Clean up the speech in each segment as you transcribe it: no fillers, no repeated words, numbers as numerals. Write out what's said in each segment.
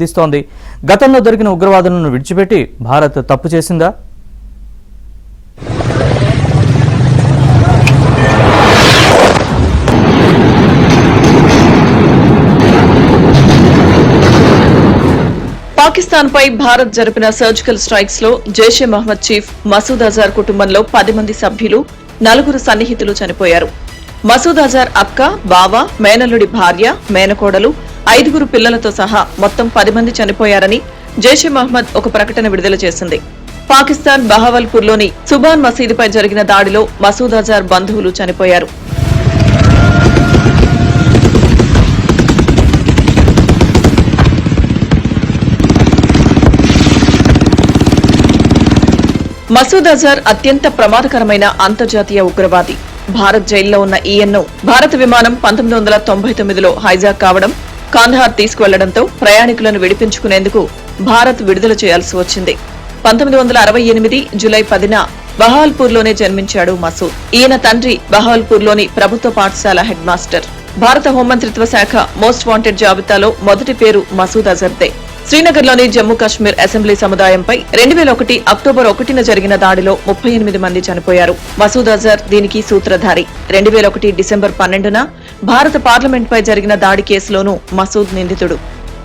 దిస్తోంది. గతంలో దొరికిన ఉగ్రవాదులను విడిచిపెట్టి భారత్ తప్పు చేసిందా? పాకిస్తాన్ పై భారత్ జరిపిన సర్జికల్ స్ట్రైక్స్ లో జైషే మహ్మద్ చీఫ్ మసూద్ అజార్ కుటుంబంలో 10 మంది సభ్యులు, 4 సన్నిహితులు చనిపోయారు. మసూద్ అజార్ అక్క, బావ, మేనల్లుడి భార్య, మేనకోడలు, 5 పిల్లలతో సహా మొత్తం 10 మంది చనిపోయారని జైషే మహ్మద్ ఒక ప్రకటన విడుదల చేసింది. పాకిస్తాన్ బహవల్పూర్లోని సుబాన్ మసీదుపై జరిగిన దాడిలో మసూద్ అజార్ బంధువులు చనిపోయారు. మసూద్ అజార్ అత్యంత ప్రమాదకరమైన అంతర్జాతీయ ఉగ్రవాది. భారత్ జైల్లో ఉన్న ఈయన్ను భారత విమానం 1999లో హైజాక్ కావడం, కాందహార్ తీసుకువెళ్లడంతో ప్రయాణికులను విడిపించుకునేందుకు భారత్ విడుదల చేయాల్సి వచ్చింది. 1968 జూలై 10న బహవల్పూర్లోనే జన్మించాడు మసూద్. ఈయన తండ్రి బహవల్పూర్లోని ప్రభుత్వ పాఠశాల హెడ్ మాస్టర్. భారత హోంమంత్రిత్వ శాఖ మోస్ట్ వాంటెడ్ జాబితాలో మొదటి పేరు మసూద్ అజర్దే. శ్రీనగర్లోని జమ్మూ కాశ్మీర్ అసెంబ్లీ సముదాయంపై 2001 అక్టోబర్ 1న జరిగిన దాడిలో 38 మంది చనిపోయారు. మసూద్ అజర్ దీనికి సూత్రధారి. 2001 డిసెంబర్ 12న భారత పార్లమెంట్పై జరిగిన దాడి కేసులోనూ మసూద్ నిందితుడు.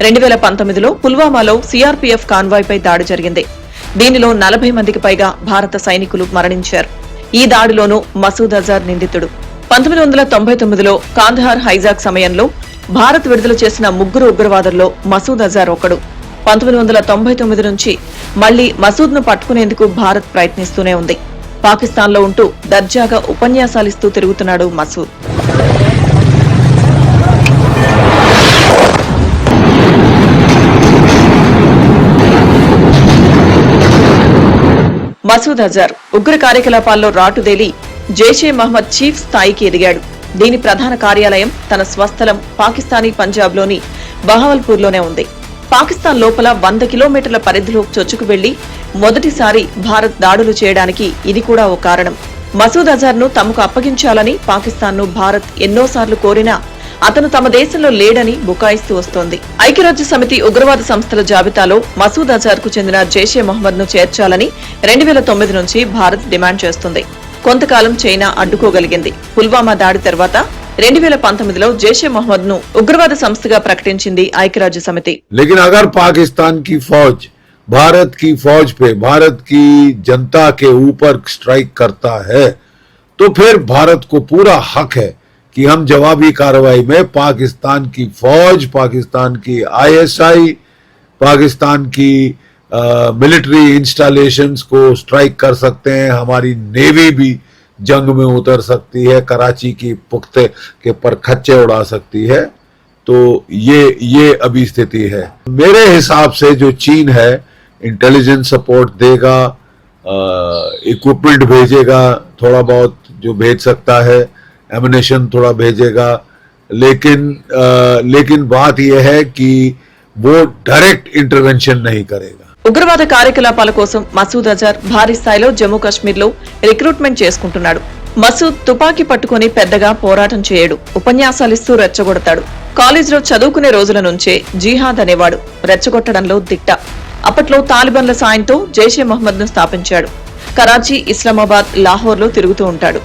2019లో పుల్వామాలో సీఆర్పీఎఫ్ కాన్వాయ్పై దాడి జరిగింది. దీనిలో 40 మందికి పైగా భారత సైనికులు మరణించారు. ఈ దాడిలోనూ మసూద్ అజర్ నిందితుడు. 1999లో కాందహార్ హైజాక్ సమయంలో భారత్ విడుదల చేసిన 3 ఉగ్రవాదుల్లో మసూద్ అజార్ ఒకడు. 1999 నుంచి మళ్లీ మసూద్ ను పట్టుకునేందుకు భారత్ ప్రయత్నిస్తూనే ఉంది. పాకిస్తాన్లో ఉంటూ దర్జాగా ఉపన్యాసాలిస్తూ తిరుగుతున్నాడు మసూద్. మసూద్ అజార్ ఉగ్ర కార్యకలాపాల్లో రాటుదేలి జైషే మహ్మద్ చీఫ్ స్థాయికి ఎదిగాడు. దీని ప్రధాన కార్యాలయం తన స్వస్థలం పాకిస్తానీ పంజాబ్లోని బహవల్పూర్లోనే ఉంది. పాకిస్తాన్ లోపల 100 కిలోమీటర్ల పరిధిలో చొచ్చుకు వెళ్లి మొదటిసారి భారత్ దాడులు చేయడానికి ఇది కూడా ఓ కారణం. మసూద్ అజార్ ను తమకు అప్పగించాలని పాకిస్తాన్ ను భారత్ ఎన్నోసార్లు కోరినా అతను తమ దేశంలో లేడని బుకాయిస్తూ వస్తోంది. ఐక్యరాజ్య సమితి ఉగ్రవాద సంస్థల జాబితాలో మసూద్ అజార్ కు చెందిన జైషే మహ్మద్ ను చేర్చాలని 2009 నుంచి భారత్ డిమాండ్ చేస్తుంది. కొంతకాలం చైనా అడ్డుకోగలిగింది. పుల్వామా దాడి తర్వాత 2019లో జైషే మహ్మద్ ను ఉగ్రవాద సంస్థగా ప్రకటించింది ఐక్యరాజ్య సమితి. लेकिन अगर पाकिस्तान की फौज भारत की फौज पे भारत की जनता के ऊपर स्ट्राइक करता है तो फिर भारत को पूरा हक है कि हम जवाबी कार्रवाई में पाकिस्तान की फौज, पाकिस्तान की ISI, पाकिस्तान की मिलिट्री इंस्टॉलेशंस को स्ट्राइक कर सकते हैं. हमारी नेवी भी जंग में उतर सकती है, कराची की पुख्ते के पर खच्चे उड़ा सकती है. तो ये अभी स्थिति है. मेरे हिसाब से जो चीन है इंटेलिजेंस सपोर्ट देगा, इक्विपमेंट भेजेगा, थोड़ा बहुत जो भेज सकता है, एमिनेशन थोड़ा भेजेगा, लेकिन बात यह है कि वो डायरेक्ट इंटरवेंशन नहीं करेगा. ఉగ్రవాద కార్యకలాపాల కోసం మసూద్ అజార్ భారీ స్థాయిలో జమ్మూ కాశ్మీర్ లో రిక్రూట్మెంట్ చేసుకుంటున్నాడు. మసూద్ తుపాకీ పట్టుకుని పెద్దగా పోరాటం చేయడు. ఉపన్యాసాలిస్తూ రెచ్చగొడతాడు. కాలేజీలో చదువుకునే రోజుల నుంచే జిహాద్ అనేవాడు. రెచ్చగొట్టడంలో దిట్ట. అప్పట్లో తాలిబాన్ల సాయంతో జైషే మహ్మద్ ను స్థాపించాడు. కరాచీ, ఇస్లామాబాద్, లాహోర్లో తిరుగుతూ ఉంటాడు.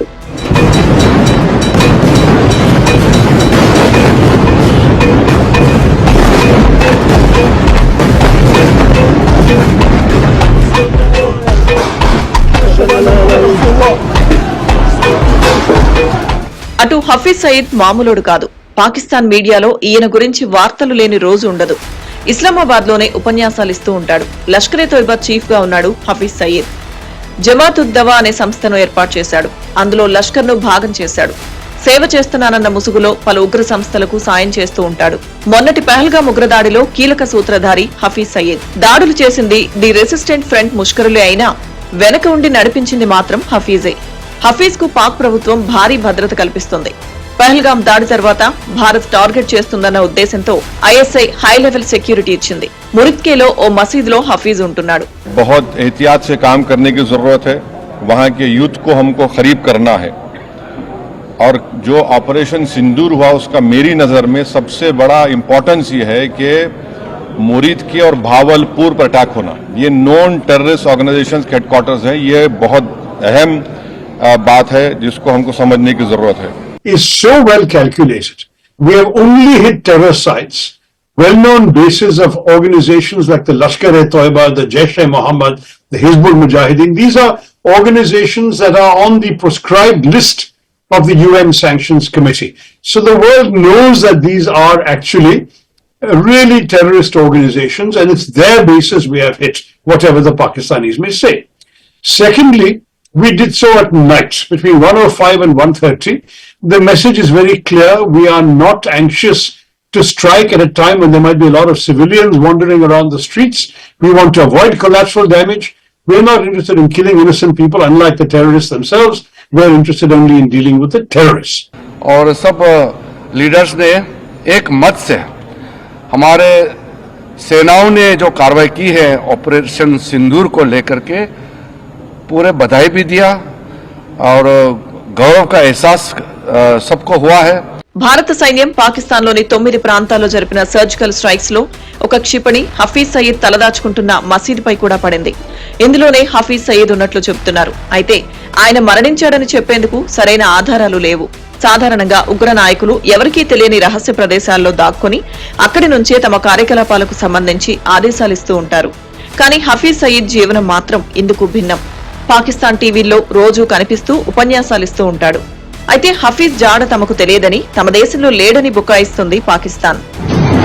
అటు హఫీజ్ సయీద్ మామూలుడు కాదు. పాకిస్తాన్ మీడియాలో ఈయన గురించి వార్తలు లేని రోజు ఉండదు. ఇస్లామాబాద్ లోనే ఉపన్యాసాలిస్తూ ఉంటాడు. లష్కరే తోయిబా చీఫ్ గా ఉన్నాడు హఫీజ్ సయీద్. జమాతుద్దవా అనే సంస్థను ఏర్పాటు చేశాడు. అందులో లష్కర్ ను భాగం చేశాడు. సేవ చేస్తున్నానన్న ముసుగులో పలు ఉగ్ర సంస్థలకు సాయం చేస్తూ ఉంటాడు. మొన్నటి పహల్గామ్ ఉగ్రదాడిలో కీలక సూత్రధారి హఫీజ్ సయీద్. దాడులు చేసింది ది రెసిస్టెంట్ ఫ్రంట్ ముష్కరులే అయినా వెనక ఉండి నడిపించింది మాత్రం హఫీజే. హఫీజ్ కు పాక్ ప్రభుత్వం భారీ భద్రత కల్పిస్తుంది. పహల్గామ్ దాడి తర్వాత భారత్ టార్గెట్ చేస్తుందన్న ఉద్దేశంతో ఐఎస్ఐ హై లెవెల్ సెక్యూరిటీ ఇచ్చింది. మురిత్కేలో ఓ మసీదులో హఫీజ్ ఉంటున్నాడు. बहुत एहतियात से काम करने की जरूरत है. वहां के यूथ को हमको खरीब करना है और जो ऑपरेशन सिंदूर हुआ उसका मेरी नजर में सबसे बड़ा इंपॉर्टेंस ये है कि मुरीद की और भावलपुर पर अटैक होना, ये नॉन टेररिस्ट ऑर्गेनाइजेशंस के हेडक्वार्टर्स हैं। ये बहुत अहम बात है जिसको हमको समझने की जरूरत है। Is so well calculated. We have only hit terror sites, well-known bases of organizations like the Lashkar-e-Toiba, the Jaish-e-Mohammed, the Hizbul Mujahideen. These are organizations that are on the proscribed list of the UN Sanctions Committee. So the world knows that these are actually really terrorist organizations, and it's their bases we have hit, whatever the Pakistanis may say. Secondly, we did so at night between 1:05 and 1:30. The message is very clear. We are not anxious to strike at a time when there might be a lot of civilians wandering around the streets. We want to avoid collateral damage. We're not interested in killing innocent people, unlike the terrorists themselves. We're interested only in dealing with the terrorists. और सब leaders ने एक मत से हमारे सेनाओं ने जो कार्रवाई की है ऑपरेशन सिंदूर को लेकर के पूरे बधाई भी दिया और गौरव का एहसास सबको हुआ है। భారత సైన్యం పాకిస్తాన్లోని 9 ప్రాంతాల్లో జరిపిన సర్జికల్ స్ట్రైక్స్ లో ఒక క్షిపణి హఫీజ్ సయీద్ తలదాచుకుంటున్న మసీదుపై కూడా పడింది. ఇందులోనే హఫీజ్ సయీద్ ఉన్నట్లు చెబుతున్నారు. అయితే ఆయన మరణించాడని చెప్పేందుకు సరైన ఆధారాలు లేవు. సాధారణంగా ఉగ్ర నాయకులు ఎవరికీ తెలియని రహస్య ప్రదేశాల్లో దాక్కుని అక్కడి నుంచే తమ కార్యకలాపాలకు సంబంధించి ఆదేశాలిస్తూ ఉంటారు. కానీ హఫీజ్ సయీద్ జీవనం మాత్రం ఇందుకు భిన్నం. పాకిస్తాన్ టీవీల్లో రోజూ కనిపిస్తూ ఉపన్యాసాలిస్తూ ఉంటాడు. అయితే హఫీజ్ జాడ తమకు తెలియదని, తమ దేశంలో లేడని బుకాయిస్తుంది పాకిస్తాన్.